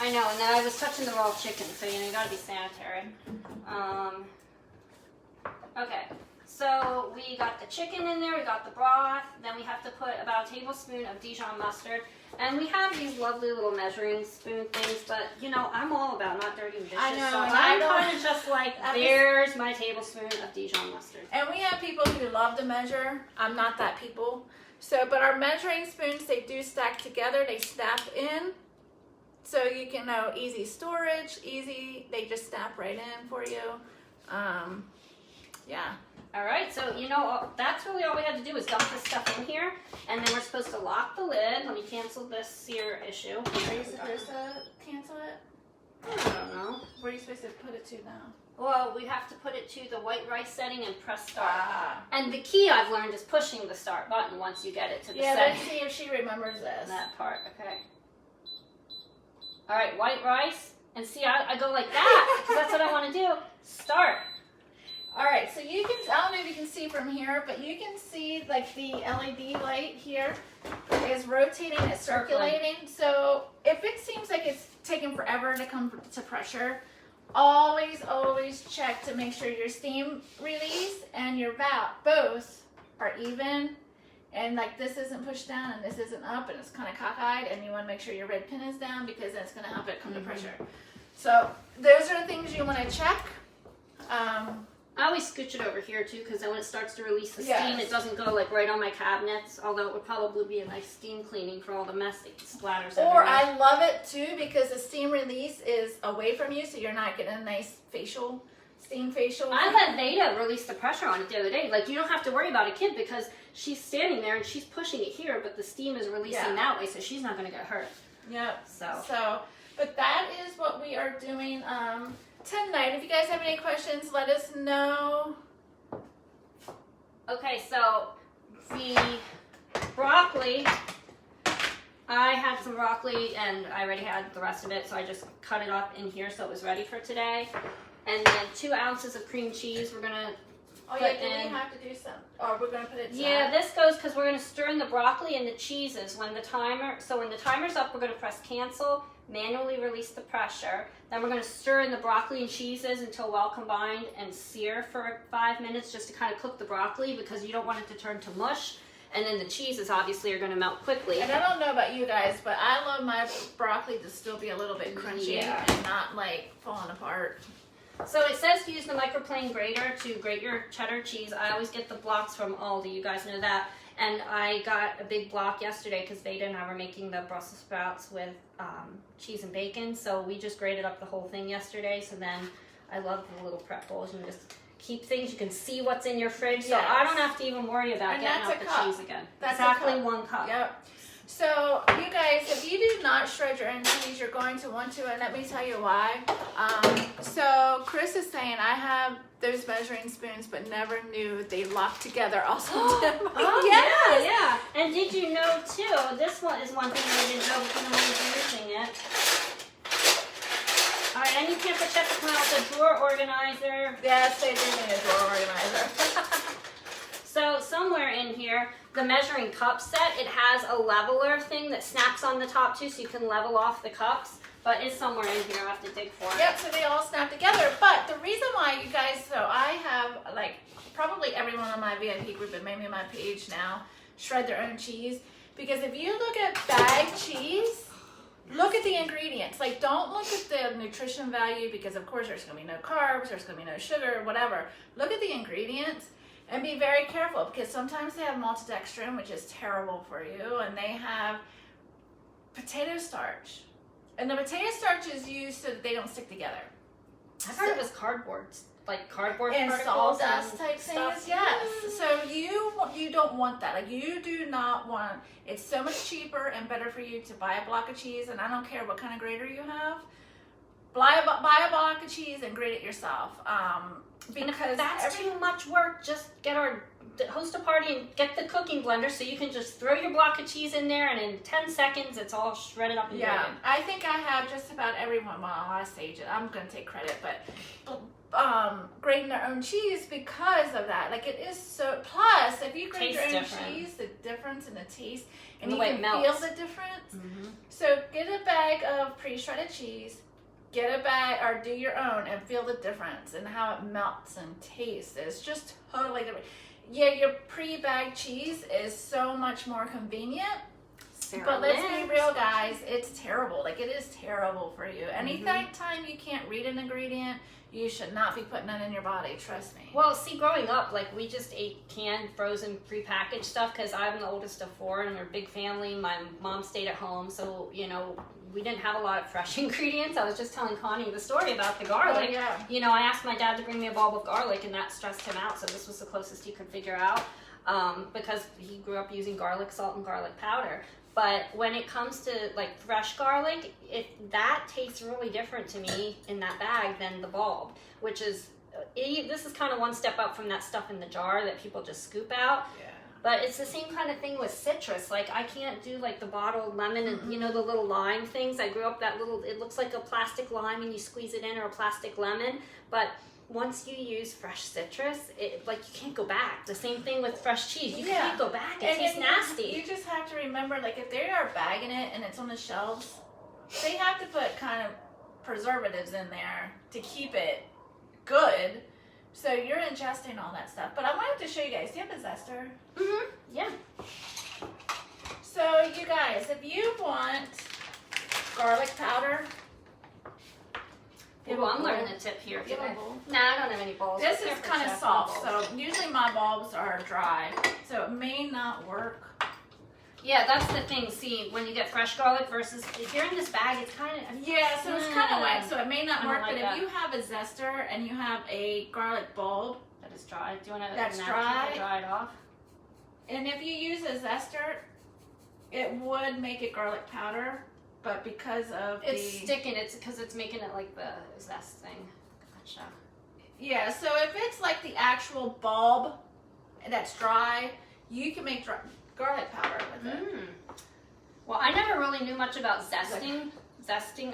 I know, and then I was touching the raw chicken, so, you gotta be sanitary. Okay, so we got the chicken in there, we got the broth, then we have to put about a tablespoon of Dijon mustard. And we have these lovely little measuring spoon things, but I'm all about not dirtying dishes. I know, so and I'm kind of just like, there's my tablespoon of Dijon mustard. And we have people who love to measure. I'm not that people. So, but our measuring spoons, they do stack together. They snap in. So you can know easy storage, easy. They just snap right in for you. Yeah. All right, so that's really all we had to do is dump this stuff in here, and then we're supposed to lock the lid. Let me cancel this sear issue. Are you supposed to cancel it? I don't know. Where are you supposed to put it to now? Well, we have to put it to the white rice setting and press start. And the key I've learned is pushing the start button once you get it to the setting. Yeah, let's see if she remembers this. That part, okay. All right, white rice, and see, I go like that because that's what I want to do. Start. All right, so you can, I don't know if you can see from here, but you can see like the LED light here is rotating, it's circulating. So if it seems like it's taking forever to come to pressure, always check to make sure your steam release and your valve both are even. And like this isn't pushed down and this isn't up and it's kind of cockeyed, and you want to make sure your red pin is down because then it's going to help it come to pressure. So those are the things you want to check. I always scooch it over here too, because then when it starts to release the steam, it doesn't go like right on my cabinets, although it would probably be a nice steam cleaning for all the mess that splatters everywhere. Or I love it too because the steam release is away from you, so you're not getting a nice steam facial. I let Veda release the pressure on it the other day. Like, you don't have to worry about a kid because she's standing there and she's pushing it here, but the steam is releasing that way, so she's not going to get hurt. Yep. So, but that is what we are doing tonight. If you guys have any questions, let us know. Okay, so the broccoli, I had some broccoli and I already had the rest of it, so I just cut it up in here so it was ready for today. And then 2 ounces of cream cheese we're gonna put in. We have to do some, or we're gonna put it. Yeah, this goes because we're gonna stir in the broccoli and the cheeses when the timer's up. We're gonna press cancel, manually release the pressure. Then we're gonna stir in the broccoli and cheeses until well combined and sear for 5 minutes just to kind of cook the broccoli because you don't want it to turn to mush. And then the cheeses obviously are gonna melt quickly. And I don't know about you guys, but I love my broccoli to still be a little bit crunchy and not like falling apart. So it says to use the microplane grater to grate your cheddar cheese. I always get the blocks from Aldi, you guys know that. And I got a big block yesterday because Veda and I were making the Brussels sprouts with cheese and bacon. So we just grated up the whole thing yesterday. So then I love the little prep bowls. You can just keep things. You can see what's in your fridge. So I don't have to even worry about getting out the cheese again. That's exactly 1 cup. Yep. So you guys, if you do not shred your own cheese, you're going to want to, and let me tell you why. So Chris is saying I have those measuring spoons, but never knew they lock together also. Yeah. And did you know too, this one is one thing I didn't know because I'm always using it. All right, I need to check the drawer organizer. Yes, they do need a drawer organizer. So somewhere in here, the measuring cup set, it has a leveler thing that snaps on the top too, so you can level off the cups. But it's somewhere in here. I have to dig for it. Yep, so they all snap together. But the reason why you guys, so I have like probably everyone on my VIP group and maybe on my page now shred their own cheese. Because if you look at bagged cheese, look at the ingredients. Like, don't look at the nutrition value because, of course, there's going to be no carbs, there's going to be no sugar, whatever. Look at the ingredients and be very careful because sometimes they have maltodextrin, which is terrible for you, and they have potato starch. And the potato starch is used so that they don't stick together. I heard it was cardboard, like cardboard and particles sawdust and type stuff. things. Yes. So you don't want that. Like, you do not want. It's so much cheaper and better for you to buy a block of cheese, and I don't care what kind of grater you have. Buy a block of cheese and grate it yourself. Because that's too much work. Just host a party and get the cooking blender so you can just throw your block of cheese in there, and in 10 seconds it's all shredded up and yeah, grated. I think I have just about everyone. Well, I say it. I'm going to take credit, but grating their own cheese because of that. Like, it is so. Plus, if you grate your own cheese, the difference in the taste, and you can feel the difference. Mm-hmm. So get a bag of pre-shredded cheese. Get a bag or do your own and feel the difference and how it melts and tastes. It's just totally different. Yeah, your pre-bagged cheese is so much more convenient. But let's be real, guys. It's terrible. Like, it is terrible for you. Anytime you can't read an ingredient, you should not be putting that in your body. Trust me. Well, see, growing up, like, we just ate canned, frozen, prepackaged stuff because I'm the oldest of 4 and we're a big family. My mom stayed at home, so, you know, we didn't have a lot of fresh ingredients. I was just telling Connie the story about the garlic. Oh, yeah. You know, I asked my dad to bring me a bulb of garlic, and that stressed him out, so this was the closest he could figure out because he grew up using garlic salt and garlic powder. But when it comes to, like, fresh garlic, that tastes really different to me in that bag than the bulb, which is, this is kind of one step up from that stuff in the jar that people just scoop out. Yeah. But it's the same kind of thing with citrus. Like, I can't do, like, the bottled lemon and, you know, the little lime things. I grew up it looks like a plastic lime and you squeeze it in, or a plastic lemon. But once you use fresh citrus, like, you can't go back. The same thing with fresh cheese. You can't go back. It tastes nasty. You just have to remember, like, if they are bagging it and it's on the shelves, they have to put kind of preservatives in there to keep it good. So you're ingesting all that stuff. But I wanted to show you guys. Do you have a zester? Mm-hmm. Yeah. So you guys, if you want garlic powder. Well, I'm learning a tip here today. Nah, I don't have any bowls. This is kind of soft, so usually my bulbs are dry, so it may not work. Yeah, that's the thing. See, when you get fresh garlic versus if you're in this bag, it's kind of so it's kind of wet, so it may not work. But if you have a zester and you have a garlic bulb that is dry, do you want to that's dry it off? And if you use a zester, it would make it garlic powder, but because of it's sticking, it's because it's making it like the zest thing. Gotcha. Yeah, so if it's like the actual bulb that's dry, you can make garlic powder with it. Well, I never really knew much about zesting.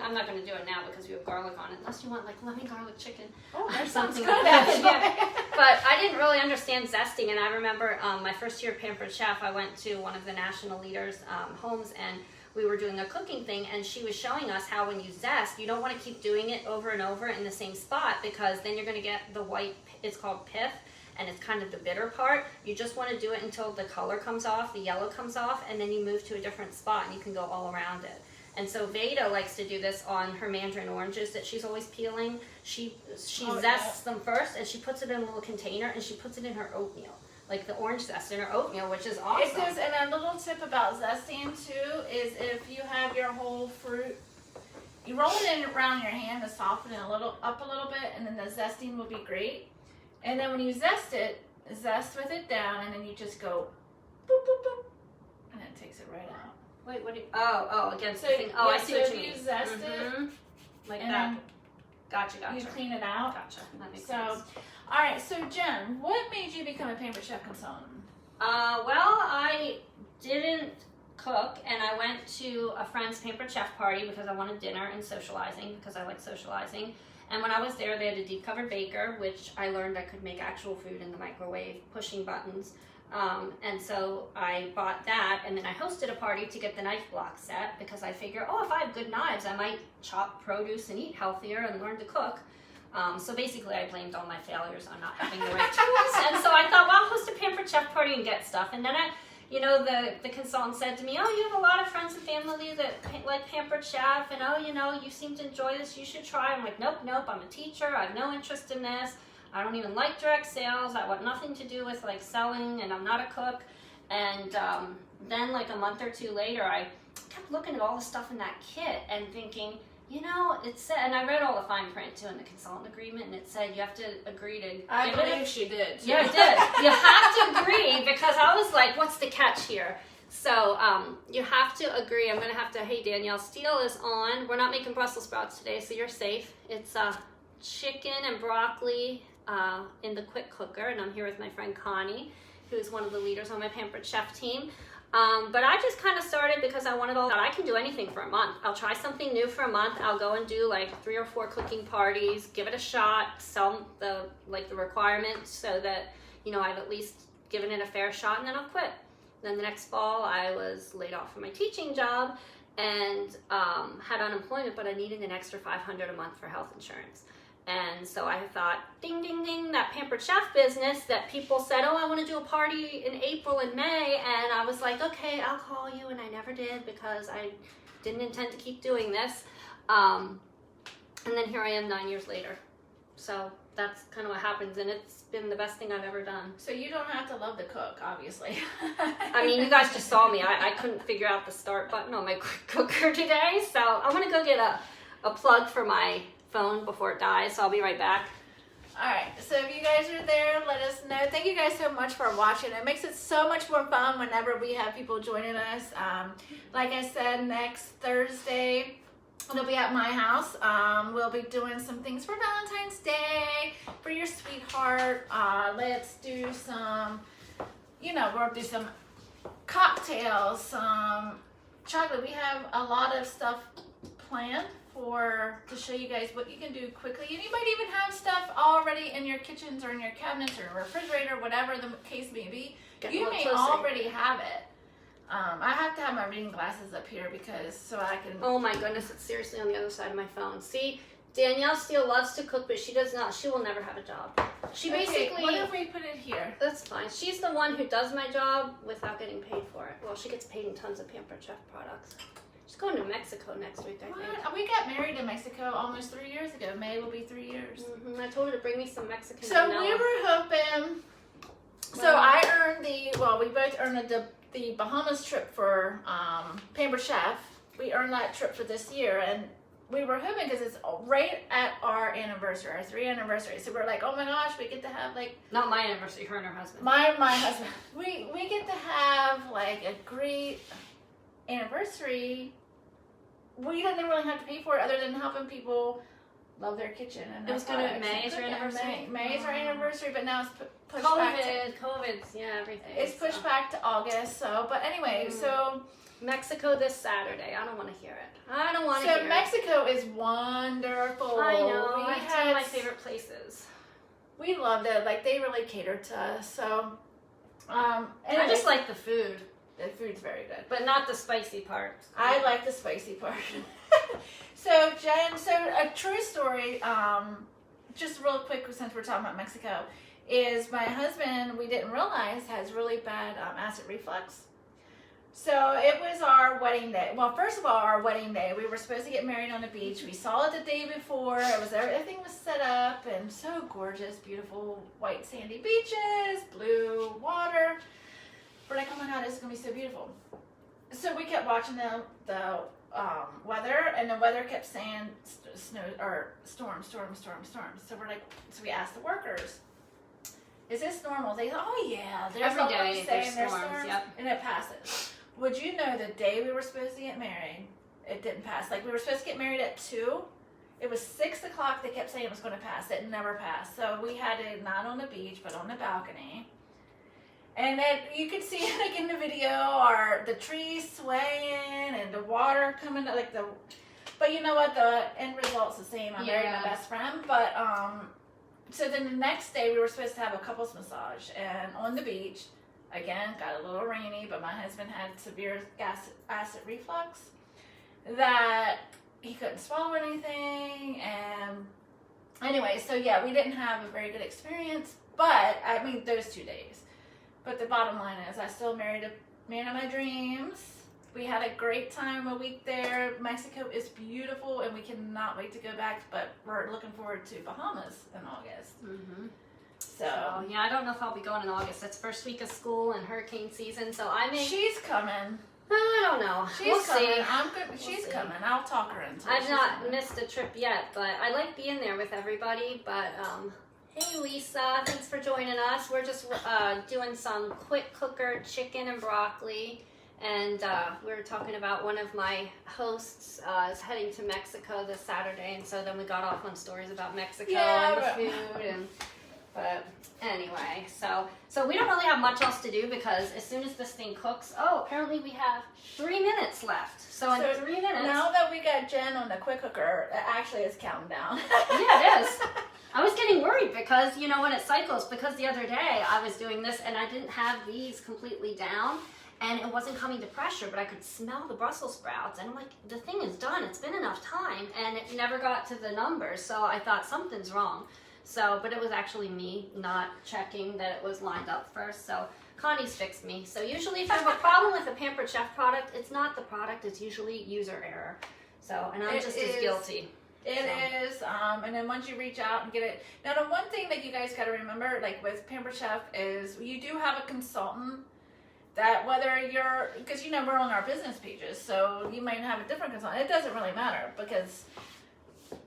I'm not going to do it now because we have garlic on it, unless you want like lemon garlic chicken or something like that. Yeah. But I didn't really understand zesting, and I remember my first year Pampered Chef, I went to one of the national leaders' homes, and we were doing a cooking thing, and she was showing us how when you zest, you don't want to keep doing it over and over in the same spot, because then you're going to get the white, it's called pith, and it's kind of the bitter part. You just want to do it until the color comes off, the yellow comes off, and then you move to a different spot and you can go all around it. And so Veda likes to do this on her mandarin oranges that she's always peeling. She zests them first, and she puts it in a little container, and she puts it in her oatmeal. Like the orange zest in her oatmeal, which is awesome. It does, and a little tip about zesting too is if you have your whole fruit, you roll it in around your hand to soften it up a little bit, and then the zesting will be great. And then when you zest with it down, and then you just go boop, boop, boop, and it takes it right out. Wait, what do you, against the thing. I see what you mean. So if you zest it, like that. Gotcha. You clean it out. Gotcha, that makes sense. All right, so Jen, what made you become a Pampered Chef consultant? Well, I didn't cook, and I went to a friend's Pampered Chef party because I wanted dinner and socializing, because I like socializing. And when I was there, they had a deep covered baker, which I learned I could make actual food in the microwave, pushing buttons. And so I bought that, and then I hosted a party to get the knife block set, because I figure, if I have good knives, I might chop produce and eat healthier and learn to cook. So basically I blamed all my failures on not having the right tools. And so I thought, well, I'll host a Pampered Chef party and get stuff. And then you know, the consultant said to me, oh, you have a lot of friends and family that like Pampered Chef, and oh, you know, you seem to enjoy this, you should try. I'm like, nope, I'm a teacher, I have no interest in this. I don't even like direct sales. I want nothing to do with like selling, and I'm not a cook. And then like a month or two later, I kept looking at all the stuff in that kit and thinking, you know, it said, and I read all the fine print too in the consultant agreement, and it said you have to agree to. I believe she did. Yeah, I did. You have to agree, because I was like, what's the catch here? So you have to agree. I'm gonna have to. Hey Danielle, Steele is on. We're not making Brussels sprouts today, so you're safe. It's chicken and broccoli in the quick cooker, and I'm here with my friend Connie, who's one of the leaders on my Pampered Chef team. But I just kind of started because I wanted all that. I can do anything for a month. I'll try something new for a month. I'll go and do like 3 or 4 cooking parties, give it a shot, sell the requirements so that, you know, I've at least given it a fair shot, and then I'll quit. Then the next fall I was laid off from my teaching job and had unemployment, but I needed an extra $500 a month for health insurance. And so I thought, ding, ding, ding, that Pampered Chef business that people said, oh, I want to do a party in April and May. And I was like, okay, I'll call you. And I never did, because I didn't intend to keep doing this. And then here I am 9 years later. So that's kind of what happens. And it's been the best thing I've ever done. So you don't have to love to cook, obviously. I mean, you guys just saw me. I couldn't figure out the start button on my quick cooker today. So I'm going to go get a plug for my phone before it dies, so I'll be right back. All right, so if you guys are there, let us know. Thank you guys so much for watching. It makes it so much more fun whenever we have people joining us. Like I said, next Thursday, it'll be at my house. We'll be doing some things for Valentine's Day, for your sweetheart. Let's do some, you know, we'll do some cocktails, some chocolate. We have a lot of stuff planned to show you guys what you can do quickly. And you might even have stuff already in your kitchens or in your cabinets or refrigerator, whatever the case may be. You may already have it. I have to have my reading glasses up here because so I can. Oh my goodness, it's seriously on the other side of my phone. See, Danielle Steele loves to cook, but she does not. She will never have a job. She basically. What if we put it here? That's fine. She's the one who does my job without getting paid for it. Well, she gets paid in tons of Pampered Chef products. She's going to Mexico next week, I think. What? We got married in Mexico almost 3 years ago. May will be 3 years. Mm-hmm. I told her to bring me some Mexican. So vanilla. we were hoping. So I earned we both earned the Bahamas trip for Pampered Chef. We earned that trip for this year, and we were hoping because it's right at our anniversary, our 3rd anniversary. So we're like, oh my gosh, we get to have like. Not my anniversary, her and her husband. My husband. We get to have like a great anniversary. We didn't really have to pay for it other than helping people love their kitchen. And it was going to May is your anniversary. May is our anniversary, but now it's pushed COVID, back. COVID's, yeah, everything. It's pushed back to August. So, but anyway, so Mexico this Saturday. I don't want to hear it. I don't want to hear it. So Mexico is wonderful. I know. It's one of my favorite places. We loved it. Like they really catered to us. So, I just like the food. The food's very good. But not the spicy part. I like the spicy part. So, Jen, a true story, just real quick since we're talking about Mexico, is my husband, we didn't realize, has really bad acid reflux. So it was our wedding day. Well, first of all, our wedding day, we were supposed to get married on the beach. We saw it the day before. Everything was set up and so gorgeous, beautiful white sandy beaches, blue water. We're like, oh my God, this is gonna be so beautiful. So we kept watching the weather, and the weather kept saying snow or storm. So we're like, so we asked the workers, is this normal? They go, oh yeah, there's every day there's storms, yep. And it passes. Would you know the day we were supposed to get married, it didn't pass. Like we were supposed to get married at 2. It was 6 o'clock. They kept saying it was going to pass. It never passed. So we had it not on the beach, but on the balcony. And then you could see like in the video, the trees swaying and the water coming like the. But you know what? The end result's the same. I married my best friend, but so then the next day we were supposed to have a couples massage, and on the beach, again, got a little rainy, but my husband had severe acid reflux that he couldn't swallow anything, and anyway, so yeah, we didn't have a very good experience, but I mean those 2 days. But the bottom line is I still married man of my dreams. We had a great time a week there. Mexico is beautiful, and we cannot wait to go back, but we're looking forward to Bahamas in August. Mm-hmm. So yeah, I don't know if I'll be going in August. It's first week of school and hurricane season, so I may. She's coming. I don't know. She's coming. See. I'm good. She's coming. I'll talk her into it. I've not missed a trip yet, but I like being there with everybody. But hey, Lisa, thanks for joining us. We're just doing some quick cooker chicken and broccoli. And we were talking about one of my hosts is heading to Mexico this Saturday, and so then we got off on stories about Mexico and the food. And but anyway, so we don't really have much else to do because as soon as this thing cooks, apparently we have 3 minutes left. So in 3 minutes. Now that we got Jen on the quick cooker, it actually is counting down. Yeah, it is. I was getting worried because, when it cycles, because the other day I was doing this and I didn't have these completely down and it wasn't coming to pressure, but I could smell the Brussels sprouts and I'm like, the thing is done. It's been enough time and it never got to the numbers. So I thought something's wrong. So, but it was actually me not checking that it was lined up first. So Connie's fixed me. So usually if you have a problem with a Pampered Chef product, it's not the product, it's usually user error. So, and I'm just as guilty. It is, and then once you reach out and get it. Now, the one thing that you guys got to remember, like with Pampered Chef, is you do have a consultant that whether you're, because we're on our business pages, so you might have a different consultant. It doesn't really matter because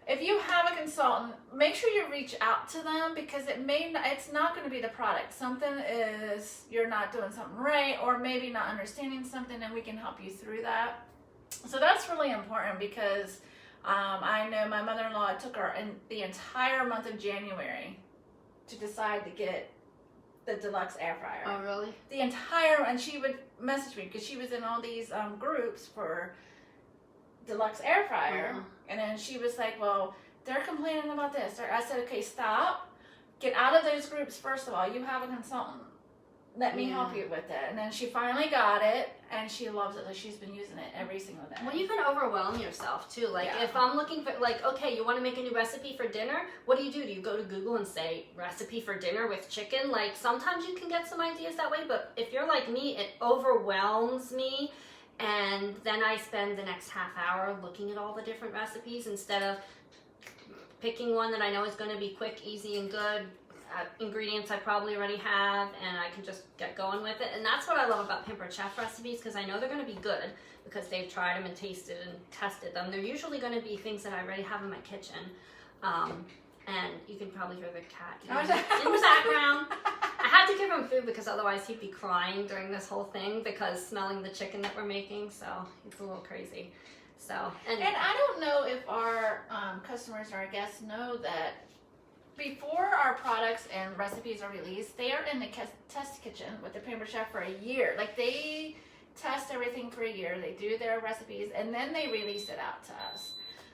if you have a consultant, make sure you reach out to them because it's not going to be the product. Something is, you're not doing something right or maybe not understanding something and we can help you through that. So that's really important because I know my mother-in-law, it took her in the entire month of January to decide to get the deluxe air fryer. Oh, really? And she would message me because she was in all these groups for deluxe air fryer. Uh-huh. And then she was like, well, they're complaining about this. I said, okay, stop. Get out of those groups, first of all. You have a consultant. Let me help you with it. And then she finally got it, and she loves it. Like, she's been using it every single day. Well, you can overwhelm yourself, too. Like, if I'm looking for, okay, you want to make a new recipe for dinner? What do? Do you go to Google and say, recipe for dinner with chicken? Like, sometimes you can get some ideas that way, but if you're like me, it overwhelms me. And then I spend the next half hour looking at all the different recipes instead of picking one that I know is going to be quick, easy, and good. Ingredients I probably already have, and I can just get going with it. And that's what I love about Pampered Chef recipes because I know they're going to be good because they've tried them and tasted and tested them. They're usually going to be things that I already have in my kitchen. And you can probably hear the cat in the background. I had to give him food because otherwise he'd be crying during this whole thing because smelling the chicken that we're making. So it's a little crazy. So and I don't know if our customers or our guests know that before our products and recipes are released, they are in the test kitchen with the Pampered Chef for a year. Like they test everything for a year. They do their recipes and then they release it out to us.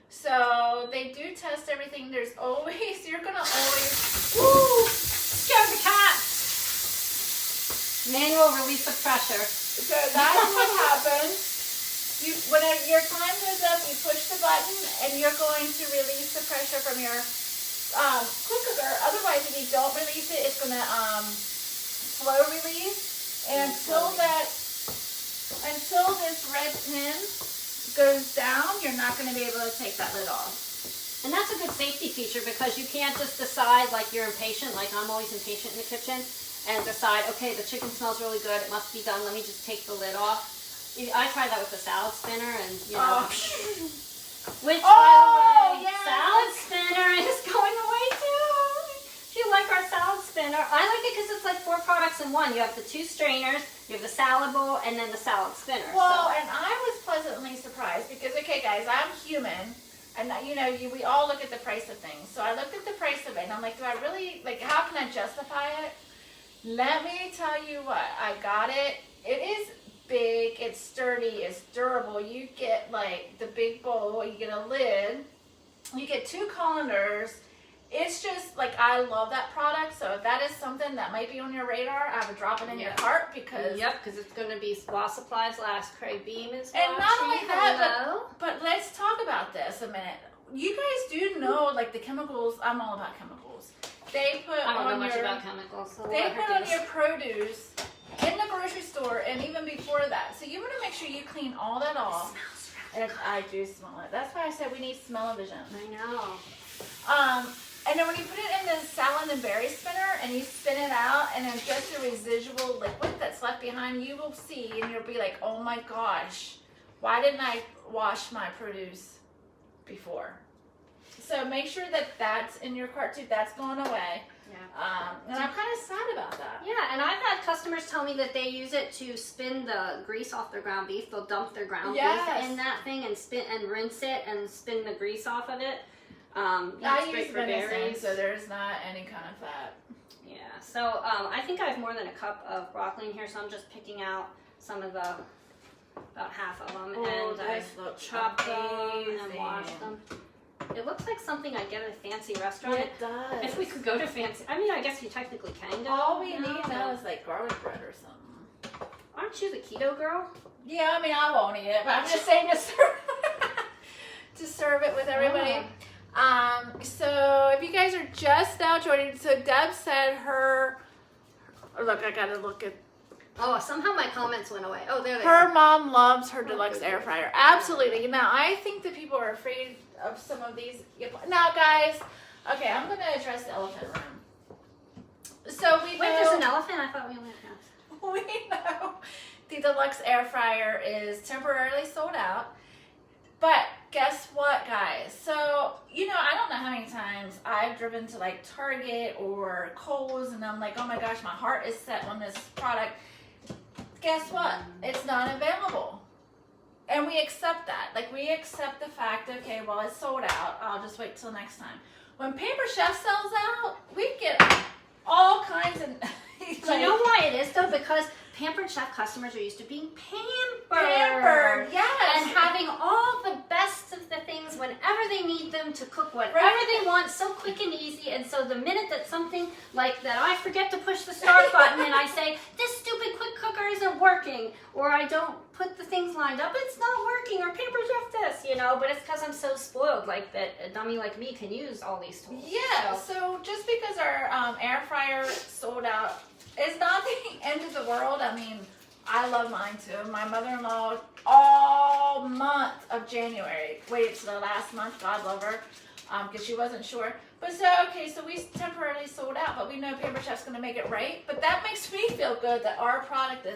So they do test everything. You're gonna always, woo, scared the cat. Manual release of pressure. So that's what happens. Whenever your time goes up, you push the button and you're going to release the pressure from your quick cooker. Otherwise, if you don't release it, it's gonna slow release. And until this red pin goes down, you're not going to be able to take that lid off. And that's a good safety feature because you can't just decide like you're impatient, like I'm always impatient in the kitchen, and decide, okay, the chicken smells really good, it must be done, let me just take the lid off. I tried that with the salad spinner and, which, by the way, salad spinner is going away too. If you like our salad spinner, I like it because it's like 4 products in one. You have the 2 strainers, you have the salad bowl, and then the salad spinner. Well, and I was pleasantly surprised because, okay, guys, I'm human, and we all look at the price of things. So I looked at the price of it, and I'm like, do I really, how can I justify it? Let me tell you what, I got it. It is big, it's sturdy, it's durable. You get like the big bowl, you get a lid, you get 2 colanders. It's just like, I love that product. So if that is something that might be on your radar, I would drop it in your cart because because it's going to be while supplies last. Craig Beam is watching. And not only that, but let's talk about this a minute. You guys do know, like the chemicals. I'm all about chemicals. They put I don't know much about chemicals. So they put on your produce in the grocery store and even before that. So you want to make sure you clean all that off. It smells And I do smell it. That's why I said we need smell-o-vision. I know. And then when you put it in the salad and berry spinner and you spin it out and there's just a residual liquid that's left behind, you will see and you'll be like, oh my gosh, why didn't I wash my produce before? So make sure that that's in your cart too. That's going away. Yeah. And I'm kind of sad about that. Yeah, and I've had customers tell me that they use it to spin the grease off their ground beef. They'll dump their ground beef in that thing and spin and rinse it and spin the grease off of it. I use venison, so there's not any kind of fat. Yeah, so I think I have more than a cup of broccoli in here, so I'm just picking out some of the, about half of them, and I chopped them and washed them. It looks like something I'd get at a fancy restaurant. It does. If we could go to fancy, I mean, I guess you technically can go. All we need now is like garlic bread or something. Aren't you the keto girl? Yeah, I mean, I won't eat it, but I'm just saying to serve it with everybody. So if you guys are just now joining, so Deb said look, I gotta look at. Oh, somehow my comments went away. Oh, there they Her are. mom loves her deluxe air fryer. Absolutely. Now, I think that people are afraid of some of these. Now, guys, okay, I'm gonna address the elephant room. So we know. Wait, there's an elephant? I thought we only had half. We know the deluxe air fryer is temporarily sold out. But guess what, guys? So, I don't know how many times I've driven to like Target or Kohl's and I'm like, oh my gosh, my heart is set on this product. Guess what? It's not available. And we accept that. Like, we accept the fact, okay, well, it's sold out. I'll just wait till next time. When Paper Chef sells out, we get all kinds of... Do you know why it is, though? Because Pampered Chef customers are used to being pampered. Pampered, yes. And having all the best of the things whenever they need them to cook whatever they want, so quick and easy. And so the minute that something like that, I forget to push the start button and I say, this stupid quick cooker isn't working, or I don't put the things lined up, it's not working, or Paper Chef this, but it's because I'm so spoiled, like that a dummy like me can use all these tools. Yeah, so just because our air fryer sold out is not the end of the world. I mean, I love mine too. My mother-in-law, all month of January, waited to the last month, God love her, because she wasn't sure. But so we temporarily sold out, but we know Paper Chef's going to make it right. But that makes me feel good that our product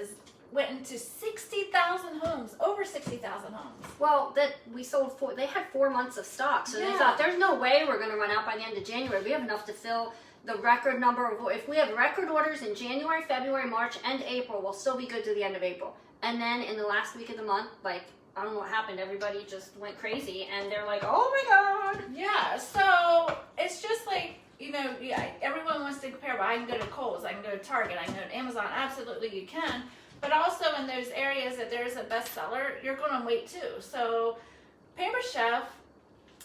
went into 60,000 homes, over 60,000 homes. Well, that we sold they had 4 months of stock, so they thought there's no way we're going to run out by the end of January. We have enough to fill the record number of, if we have record orders in January, February, March, and April, we'll still be good to the end of April. And then in the last week of the month, like, I don't know what happened, everybody just went crazy, and they're like, oh my God. Yeah, so it's just like, everyone wants to compare, but I can go to Kohl's, I can go to Target, I can go to Amazon, absolutely you can. But also in those areas that there's a bestseller, you're going to wait too. So Paper Chef,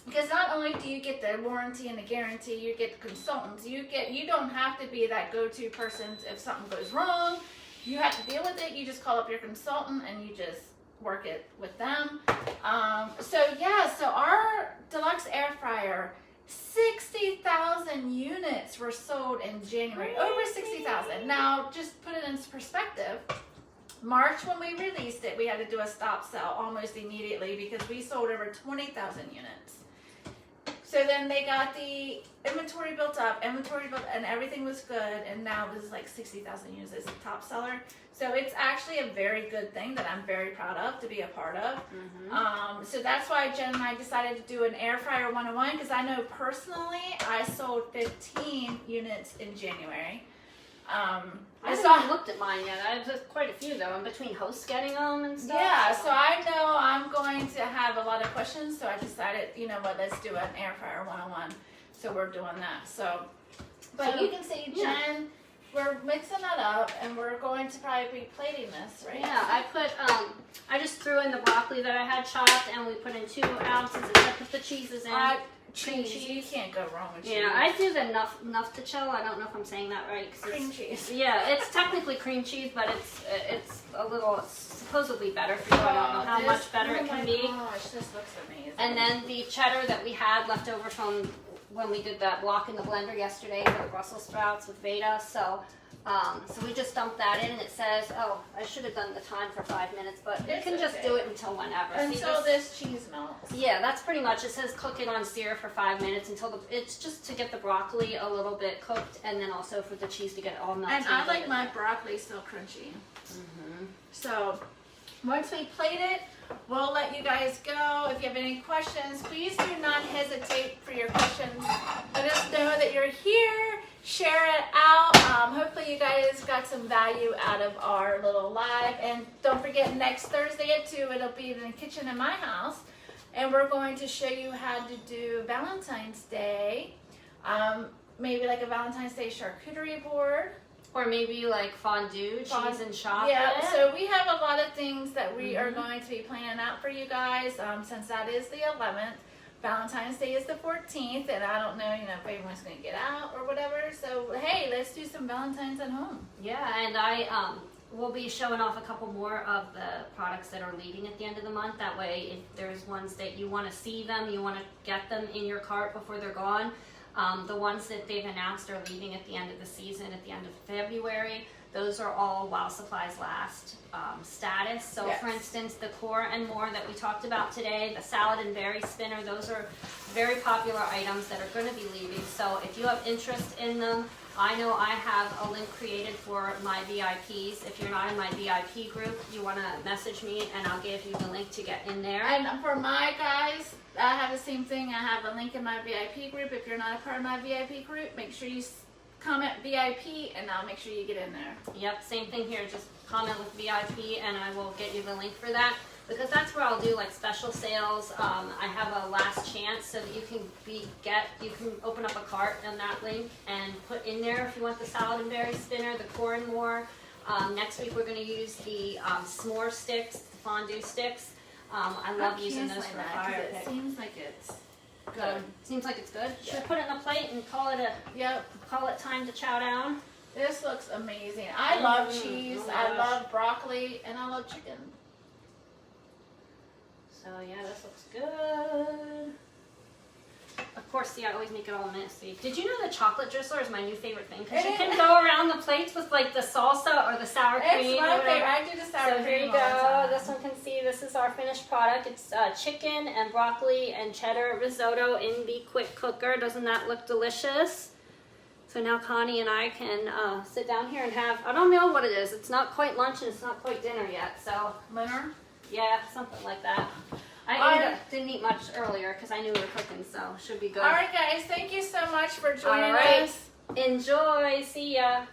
because not only do you get the warranty and the guarantee, you get the consultants, you don't have to be that go-to person if something goes wrong. You have to deal with it. You just call up your consultant and you just work it with them. So our deluxe air fryer, 60,000 units were sold in January. Over 60,000. Now, just put it in perspective. March, when we released it, we had to do a stop sell almost immediately because we sold over 20,000 units. So then they got the inventory built up, and everything was good, and now this is like 60,000 units as a top seller. So it's actually a very good thing that I'm very proud of to be a part of. Mm-hmm. So that's why Jen and I decided to do an air fryer 101, because I know personally I sold 15 units in January. I haven't looked at mine yet. I have quite a few though, in between hosts getting them and stuff. Yeah, so I know I'm going to have a lot of questions, so I decided, let's do an air fryer 101. So we're doing that. But you can see, Jen, we're mixing that up, and we're going to probably be plating this, right? Yeah, I just threw in the broccoli that I had chopped, and we put in 2 ounces, and I put the cheeses in. Cheese. You can't go wrong with cheese. Yeah, I do the nufticello. I don't know if I'm saying that right. Cream cheese. Yeah, it's technically cream cheese, but it's a little supposedly better for you. I don't know how much better it can be. Oh my gosh, this looks amazing. And then the cheddar that we had left over from when we did that block in the blender yesterday for the Brussels sprouts with Veda. So So we just dump that in, and it says, oh, I should have done the time for 5 minutes, but you It's can just okay. do it until whenever. Until this cheese melts. Yeah, that's pretty much. It says cook it on sear for 5 minutes until it's just to get the broccoli a little bit cooked, and then also for the cheese to get all melted. And I like my broccoli still crunchy. So once we plate it, we'll let you guys go. If you have any questions, please do not hesitate for your questions. Let us know that you're here. Share it out. Hopefully you guys got some value out of our little live. And don't forget, next Thursday at 2, it'll be in the kitchen in my house. And we're going to show you how to do Valentine's Day. Maybe like a Valentine's Day charcuterie board. Or maybe like fondue, cheese and chocolate. Yeah, so we have a lot of things that we are going to be planning out for you guys. Since that is the 11th, Valentine's Day is the 14th, and I don't know, if everyone's going to get out or whatever. So hey, let's do some Valentine's at home. Yeah, and I will be showing off a couple more of the products that are leaving at the end of the month. That way, if there's ones that you want to see them, you want to get them in your cart before they're gone. The ones that they've announced are leaving at the end of the season, at the end of February. Those are all while supplies last status. So Yes. for instance, the core and more that we talked about today, the salad and berry spinner, those are very popular items that are going to be leaving. So if you have interest in them, I know I have a link created for my VIPs. If you're not in my VIP group, you want to message me and I'll give you the link to get in there. And for my guys, I have the same thing. I have a link in my VIP group. If you're not a part of my VIP group, make sure you comment VIP and I'll make sure you get in there. Yep, same thing here. Just comment with VIP and I will get you the link for that. Because that's where I'll do like special sales. I have a last chance so that you can you can open up a cart on that link and put in there if you want the salad and berry spinner, the core and more. Next week we're going to use the s'more sticks, the fondue sticks. I love using those for the fire pit. It seems like it's Good. Seems like it's good. Should we put it in a plate and call it time to chow down? This looks amazing. I love cheese, I love broccoli, and I love chicken. So yeah, this looks good. Of course, see, I always make it all messy. Did you know the chocolate drizzler is my new favorite thing? Because you can go around the plates with like the salsa or the sour cream. It's my favorite. I do the sour cream. So here you go. This one can see this is our finished product. It's chicken and broccoli and cheddar risotto in the quick cooker. Doesn't that look delicious? So now Connie and I can sit down here and have, I don't know what it is. It's not quite lunch and it's not quite dinner yet. So Dinner? yeah, something like that. Didn't eat much earlier because I knew we were cooking, so should be good. All right, guys. Thank you so much for joining All right. us. Enjoy. See ya.